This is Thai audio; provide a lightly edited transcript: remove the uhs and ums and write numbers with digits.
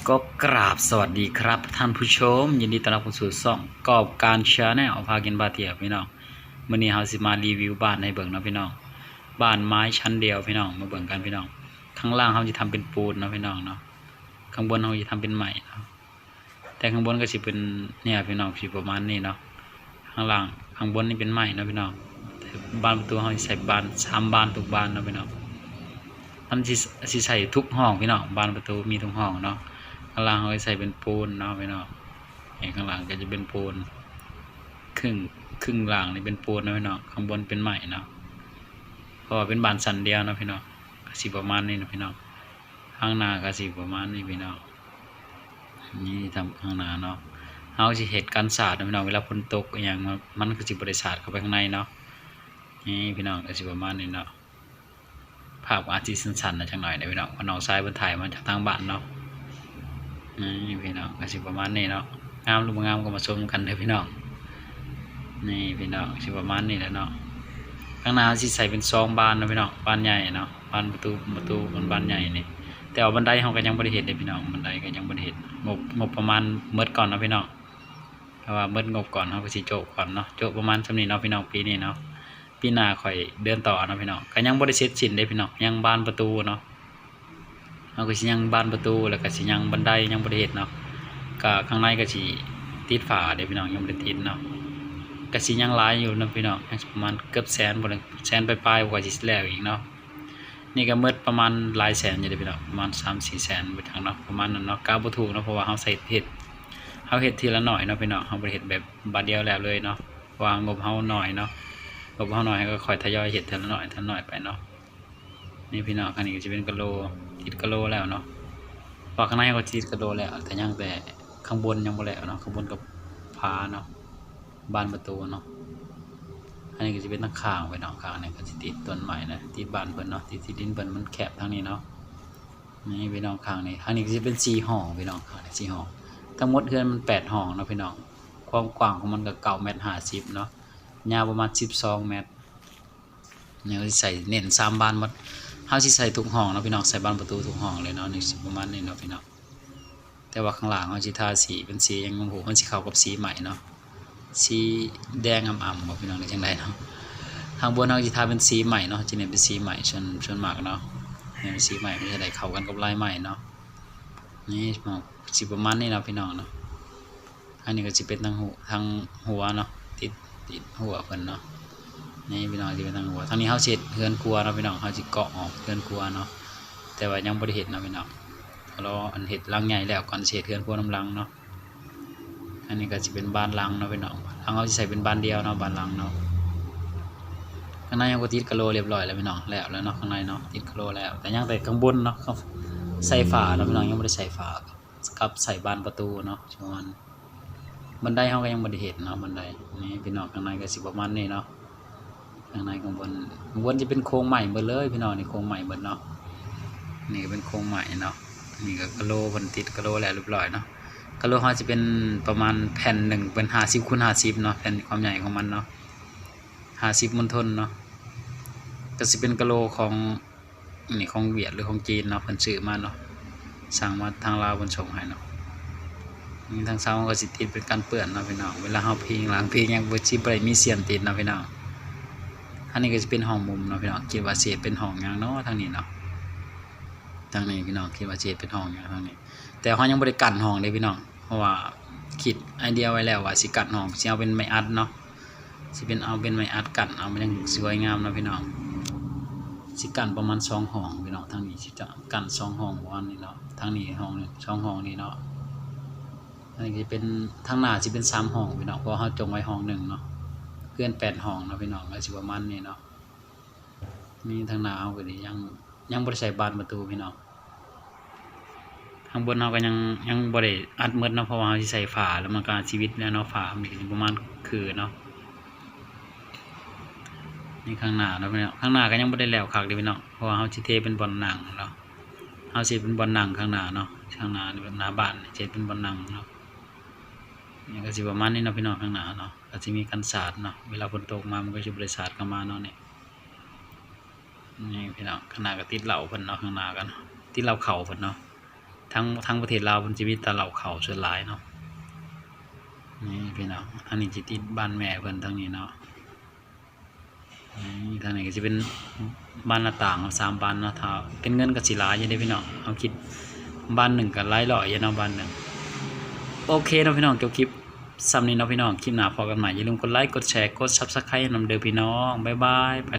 ก็กราบสวัสดีครับท่านผู้ชมยินดีต้อนรับเข้าสู่ช่องกอบการชาแนลพากินบาเตียพี่น้องมื้อนี้เฮาสิมารีวิวบ้านให้เบิ่งเนาะพี่น้องบ้านไม้ชั้นเดียวพี่น้องมาเบิ่งกันพี่น้องข้างล่างเฮาสิทำเป็นปูนเนาะพี่น้องเนาะข้างบนเฮาสิทำเป็นไม้เนาะแต่ข้างบนก็สิเป็นเนี่ยพี่น้องสิประมาณนี้เนาะข้างล่างข้างบนนี่เป็นไม้เนาะพี่น้องบ้านประตูเฮาสิใส่บาน3บานทุกบานเนาะพี่น้องมันสิใส่ทุกห้องพี่น้องบานประตูมีทุกห้องเนาะข้างล่างเขาใส่เป็นปูนเนาะพี่น้องข้างหลังก็จะเป็นปูนครึ่งล่างนี่เป็นปูนนะพี่น้องข้างบนเป็นไม้เนาะเพราะว่าเป็นบานสันเดียวนะพี่น้องก็สิประมาณนี้นะพี่น้องข้างหน้าก็สิประมาณนี้พี่น้องนี่ทำข้างหน้าเนาะเขาสิเห็ดกันสาดนะพี่น้องเวลาฝนตกอย่างมันก็สิบริษัทเข้าไปข้างในเนาะนี่พี่น้องก็สิประมาณนี้เนาะภาพอาร์ติสั้นๆนะจังหน่อยนะพี่น้องน้องชายบนถ่ายมาจากทางบ้านเนาะนี่พี่น้องก็สิประมาณนี้เนาะงามหรือบ่งามก็มาชมกันเลยพี่น้องนี่พี่น้องสิประมาณนี้แหละเนาะข้างหน้าสิใส่เป็น2 บานนะพี่น้องบานใหญ่เนาะบานประตูบานใหญ่นี่แต่ว่าบันไดเขาก็ยังบ่ได้เห็นเลยพี่น้องบันไดก็ยังบ่ได้เห็นงบประมาณเมิดก่อนนะพี่น้องเพราะว่าเมิดงบก่อนเขาก็สิโจกก่อนเนาะโจกประมาณส่ำนี้เนาะพี่น้องปีนี้เนาะปีหน้าค่อยเดินต่อเนาะพี่น้องก็ยังบ่ได้เสร็จสิ้นเด้พี่น้องยังบานประตูเนาะเราก็สิยังบานประตูแล้วก็สิยังบันไดยังบ่ได้เฮ็ดเนาะก็ข้างในก็สิติดฝาเด้พี่น้องยังบ่ได้ติดเนาะก็สิยังหลายอยู่เนาะพี่น้องประมาณเกือบแสนบ่ได้แสนปลายๆกว่าสิแล้วอีกเนาะนี่ก็หมดประมาณหลายแสนอยู่เด้พี่น้องประมาณ 3-4 แสนไปทางเนาะประมาณนั้นเนาะกะบ่ถูกเนาะเพราะว่าเฮาใส่เฮ็ดทีละหน่อยเนาะพี่น้องเฮาบ่ได้เฮ็ดแบบบาดเดียวแล้วเลยเนาะว่างบเฮาน้อยเนาะงบเฮาน้อยก็ค่อยทยอยเฮ็ดทีละหน่อยไปเนาะนี่พี่น้องอันนี้ก็จะเป็นกะโหลติดกะโหลแล้วเนาะพอข้างในก็ติดกะโหลแล้วแต่ยังแต่ข้างบนยังบ่แล้วเนาะข้างบนกับผาเนาะบานประตูเนาะอันนี้ก็จะเป็นตั้งข้างไว้เนาะข้างนี้ก็จะติดต้นไม้นะติดบานเพิ่นเนาะติดดินเพิ่นมันแคบทางนี้เนาะนี่พี่น้องข้างนี้ทางนี้ก็จะเป็น4 ห้องพี่น้องข้างนี้4 ห้องทั้งหมดเฮือนมัน8 ห้องเนาะพี่น้องความกว้างของมันก็9.50 เมตรเนาะยาวประมาณ12 เมตรเนี่ยก็ใส่เน้น3 บานหมดเฮาสิใส่ทุกห้องเนาะพี่น้องใส่บานประตูทุกห้องเลยเนาะนี่สิประมาณนี้เนาะพี่น้องแต่ว่าข้างล่างเฮาสิทาสีเป็นสียังโอ้โหมันสิเข้ากับสีใหม่เนาะสีแดงอ่ำๆบ่พี่น้องได้จังได๋เนาะทางบนเฮาสิทาเป็นสีใหม่เนาะสิเน้นเป็นสีใหม่ชนมากเนาะเนี่ยเป็นสีใหม่มันจะได้เข้ากันกับลายใหม่เนาะนี่สิประมาณนี้เนาะพี่น้องเนาะอันนี้ก็สิเป็นทางหัวเนาะติดหัวเพิ่นเนาะนี่พี่น้องสิเป็นทางหัวทางนี้เฮาเฮ็ดเฮือนครัวเนาะพี่น้องเฮาสิเกาะออกเฮือนครัวเนาะแต่ว่ายังบ่ได้เฮ็ดเนาะพี่น้องรออันเฮ็ดหลังใหญ่แล้วก่อนสิเฮ็ดเฮือนครัวน้ำหลังเนาะอันนี้ก็สิเป็นบ้านหลังเนาะพี่น้องหลังเฮาสิใส่เป็นบ้านเดียวเนาะบ้านหลังเนาะข้างในยังบ่ติดกะโหลเรียบร้อยแล้วพี่น้องแล้วเนาะข้างในเนาะติดกะโหลแล้วแต่ยังแต่ข้างบนเนาะใส่ฝาเนาะพี่น้องยังบ่ได้ใส่ฝากับใส่บานประตูเนาะประมาณบันไดเฮาก็ยังบ่ได้เฮ็ดเนาะบันไดนี่พี่น้องข้างในก็สิประมาณนี้เนาะข้างในข้างบนจะเป็นโครงใหม่หมดเลยพี่น้องนี่โครงใหม่หมดเนาะนี่ก็เป็นโครงใหม่เนาะนี่ก็กะโหลเพิ่นติดกะโหลแล้วเรียบร้อยเนาะกะโหลเฮาสิเป็นประมาณแผ่นหนึ่งเป็น50x50เนาะแผ่นความใหญ่ของมันเนาะ50มณฑลเนาะก็สิเป็นกะโหลของนี่ของเวียดหรือของจีนเนาะเพิ่นซื้อมาเนาะสั่งมาทางลาวเพิ่นส่งให้เนาะนี่ทางเซาก็สิติดเป็นกันเปื้อนเนาะพี่น้องเวลาเฮาพิงล้างพิงยังบ่สิบ่ได้มีเสียนติดเนาะพี่น้องอันนี้ก็จะเป็นห้องมุมเนาะพี่น้องคิดว่าสิเป็นห้องหยังเนาะทางนี้เนาะทางนี้พี่น้องคิดว่าสิเป็นห้องหยังทางนี้แต่เฮายังบ่ได้กั้นห้องเด้พี่น้องเพราะว่าคิดไอเดียไว้แล้วว่าสิกั้นห้องสิเอาเป็นไม้อัดเนาะสิเป็นเอาเป็นไม้อัดกั้นเอามันยังสวยงามเนาะพี่น้องสิกั้นประมาณ2 ห้องพี่น้องทางนี้สิจะกั้น2 ห้องประมาณนี้เนาะทางนี้ห้องนึง2 ห้องนี้เนาะอันนี้จะเป็นทางหน้าสิเป็น3 ห้องพี่น้องเพราะเฮาจงไว้ห้องนึงเนาะเพื่อน8 ห้องเนาะพี่น้องก็สิประมาณนี้เนาะนี่ทางหน้าเฮาก็ดียังบ่ได้ใส่บานประตูพี่น้องข้างบนเฮาก็ยังบ่ได้อัดหมดเนาะเพราะว่าเฮาสิใส่ฝาแล้วมันก็ชีวิตแล้วเนาะฝามันสิประมาณคือเนาะนี่ข้างหน้าเนาะพี่น้องข้างหน้าก็ยังบ่ได้แล้วคักเด้พี่น้องเพราะว่าเฮาสิเทเป็นบ่อนนั่งเนาะเฮาสิเป็นบ่อนนั่งข้างหน้าเนาะข้างหน้านี่เป็นหน้าบ้านสิเป็นบ่อนนั่งเนาะนี่ก็สิประมาณนี้เนาะพี่น้องข้างหน้าเนาะก็สิมีกันสาดเนาะเวลาฝนตกมามันก็สิบ่ได้สาดเข้ามาเนาะนี่พี่น้องข้างหน้าก็ติดเหล้าเพิ่นเนาะข้างหน้ากันติดเหล้าเข่าเพิ่นเนาะ ทั้งประเทศลาวเพิ่นสิมีแต่เหล้าขาวส่วนหลายเนาะนี่พี่น้องอันนี้สิติดบ้านแม่เพิ่นทางนี้เนาะนี่ทางนี้ก็สิเป็นบ้านหน้าต่างครับ3บานเนาะถ้าเป็นเงินก็สิหลายอยู่เด้พี่น้องเอาคิดบ้านหนึ่งก็หลายร้อยอยู่เนาะบ้านหนึ่งโอเคเนาะพี่น้องจบคลิปซ้ำนี้เนาะพี่น้องคลิปหน้าพอกันใหม่อย่าลืมกดไลค์กดแชร์กด Subscribe นำเด้อพี่น้องบ๊ายบาย